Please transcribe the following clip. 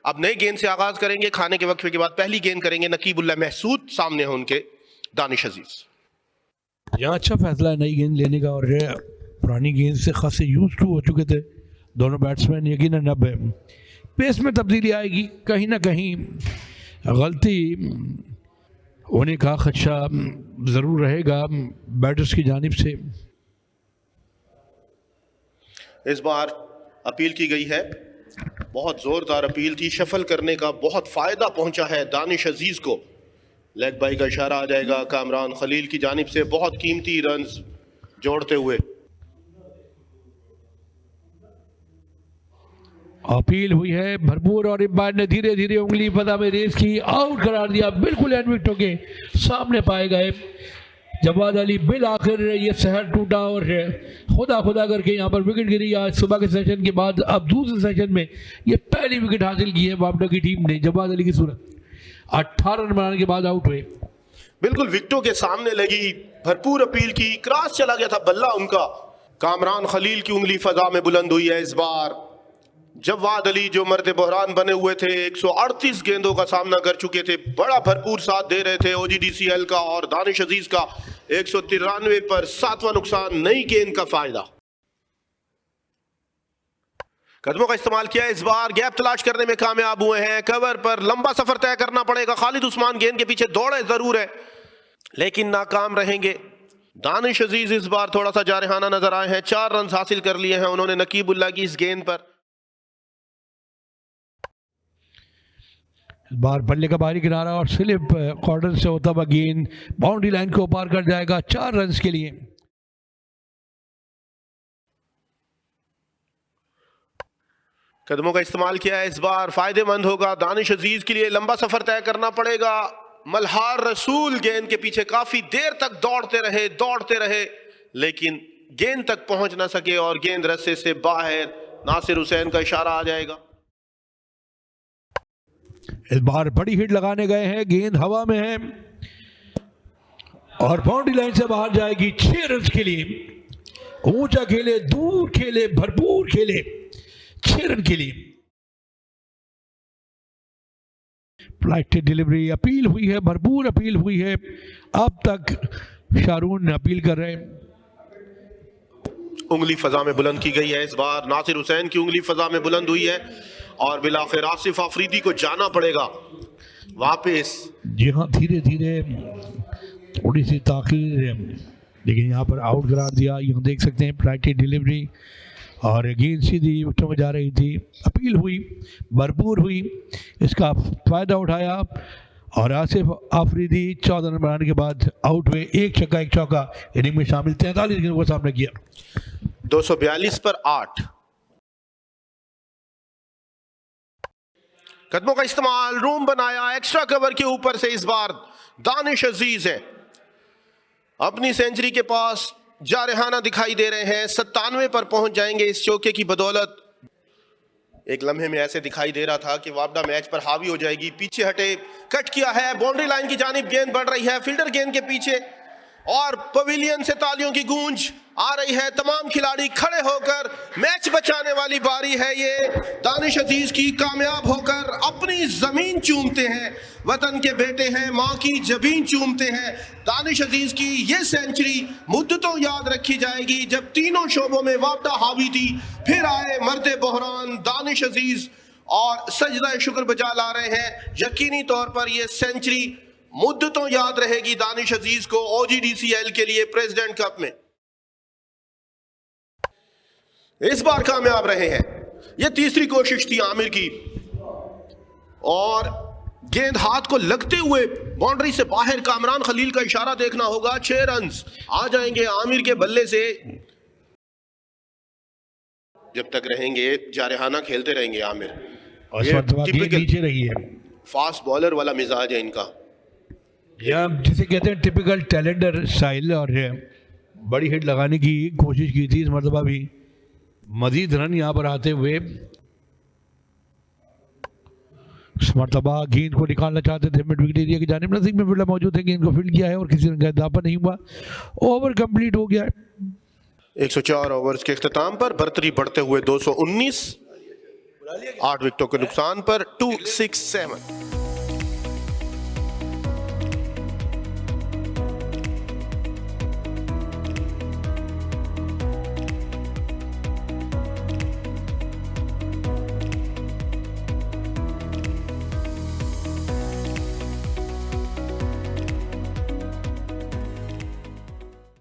अब नई गेंद से आगाज करेंगे। खाने के वक्फे के बाद पहली गेंद करेंगे नकीबुल्लाह महसूद, सामने हैं उनके दानिश अजीज। यहाँ अच्छा फैसला है नई गेंद लेने का, और पुरानी गेंद से खासे यूज टू हो चुके थे दोनों बैट्समैन। यकीनन अब पेस में तब्दीली आएगी, कहीं ना कहीं गलती होने का खदशा ज़रूर रहेगा बैटर्स की जानिब से। इस बार अपील की गई है, बहुत जोरदार अपील थी, शफल करने का बहुत फायदा पहुंचा है दानिश अजीज को। लेग बाई का इशारा आ जाएगा कामरान खलील की जानिब से, बहुत कीमती रन्स जोड़ते हुए। अपील हुई है भरपूर, और इब्बार ने धीरे धीरे उंगली फजा में रेस की, आउट करार दिया, बिल्कुल एंड विकेटों के सामने पाए गए जवाद अली। बिल आखिर ये सहर टूटा और खुदा खुदा करके यहाँ पर विकेट गिरी। आज सुबह के सेशन के बाद अब दूसरे सेशन में ये पहली विकेट हासिल की है वापडा की टीम ने। जवाद अली की सूरत 18 रन बनाने के बाद आउट हुए। बिल्कुल विकेटों के सामने लगी, भरपूर अपील की, क्रॉस चला गया था बल्ला उनका। कामरान खलील की उंगली फजा में बुलंद हुई है। इस बार जवाद अली जो मर्द बहरान बने हुए थे, 138 गेंदों का सामना कर चुके थे, बड़ा भरपूर साथ दे रहे थे OGDCL का और दानिश अजीज का 193 पर 7वां नुकसान, नई गेंद का फायदा। कदमों का इस्तेमाल किया, इस बार गैप तलाश करने में कामयाब हुए हैं। कवर पर लंबा सफर तय करना पड़ेगा। खालिद उस्मान गेंद के पीछे दौड़े जरूर है लेकिन नाकाम रहेंगे। दानिश अजीज इस बार थोड़ा सा जारहाना नजर आए हैं। 4 रन हासिल कर लिए हैं उन्होंने नकीबुल्लाह की इस गेंद पर। बार बल्ले का बाहरी किनारा और स्लिप कॉर्नर से होता हुआ गेंद बाउंड्री लाइन को पार कर जाएगा 4 रन के लिए। कदमों का इस्तेमाल किया है, इस बार फायदेमंद होगा दानिश अजीज के लिए। लंबा सफर तय करना पड़ेगा। मल्हार रसूल गेंद के पीछे काफी देर तक दौड़ते रहे लेकिन गेंद तक पहुंच ना सके और गेंद रस्से से बाहर। नासिर हुसैन का इशारा आ जाएगा। इस बार बड़ी हिट लगाने गए हैं, गेंद हवा में है और बाउंड्री लाइन से बाहर जाएगी 6 रन के लिए। ऊंचा खेले, दूर खेले, भरपूर खेले, 6 रन के लिए। फ्लाइटेड डिलीवरी, अपील हुई है, भरपूर अपील हुई है। अब तक शारून अपील कर रहे हैं। उंगली फजा में बुलंद की गई है। इस बार नासिर हुसैन की उंगली फजा में बुलंद हुई है और बिलाखिर आसिफ अफरीदी को जाना पड़ेगा वापस। जी हाँ, धीरे धीरे थोड़ी सी ताखीर, लेकिन यहाँ पर आउट करार दिया। यहाँ देख सकते हैं फ्लाइटेड डिलीवरी और गेंद सीधी विकेटों में जा रही थी। अपील हुई, भरपूर हुई, इसका फायदा उठाया और आसिफ अफरीदी 14 रन बनाने के बाद आउट हुए। 1 छक्का 1 चौका इनिंग में शामिल, 43 गेंदों का सामना किया। 242 पर 8। कदमों का इस्तेमाल, रूम बनाया, एक्स्ट्रा कवर के ऊपर से इस बार दानिश अजीज है अपनी सेंचुरी के पास, जारहाना दिखाई दे रहे हैं। 97 पर पहुंच जाएंगे इस चौके की बदौलत। एक लम्हे में ऐसे दिखाई दे रहा था कि वापडा मैच पर हावी हो जाएगी। पीछे हटे, कट किया है, बाउंड्री लाइन की जानिब गेंद बढ़ रही है, फील्डर गेंद के पीछे और पवेलियन से तालियों की गूंज आ रही है। तमाम खिलाड़ी खड़े होकर मैच बचाने वाली बारी है ये दानिश अजीज की। कामयाब होकर अपनी जमीन चूमते हैं, वतन के बेटे हैं, माँ की जबीन चूमते हैं। दानिश अजीज की ये सेंचुरी मुद्दतों याद रखी जाएगी जब तीनों शोबों में वापडा हावी थी। फिर आए मर्दे बहरान दानिश अजीज और सजदा शुक्र बजा ला रहे हैं। यकीनी तौर पर यह सेंचुरी मुद्दतों याद रहेगी दानिश अजीज को OGDCL के लिए प्रेसिडेंट कप में। इस बार कामयाब रहे हैं। यह तीसरी कोशिश थी आमिर की और गेंद हाथ को लगते हुए बाउंड्री से बाहर। कामरान खलील का इशारा देखना होगा। 6 रन आ जाएंगे आमिर के बल्ले से। जब तक रहेंगे जारहाना खेलते रहेंगे आमिर। और नीचे रही है, फास्ट बॉलर वाला मिजाज है इनका, या जिसे कहते हैं टिपिकल टैलेंडर स्टाइल। और बड़ी हिट लगाने की कोशिश की थी इस मरतबा भी। मजीद रन यहाँ पर आते हुए इस मरतबा गेंद को निकालना चाहते थे मिड विकेट एरिया की जानिब। नजीक में फील्डर मौजूद है, गेंद को फील्ड किया है और किसी ने इजाफा नहीं हुआ। ओवर कंप्लीट हो गया है। 104 ओवर्स के इख्तिताम पर बर्तरी बढ़ते हुए 219। 8 विकेटों के नुकसान पर 267।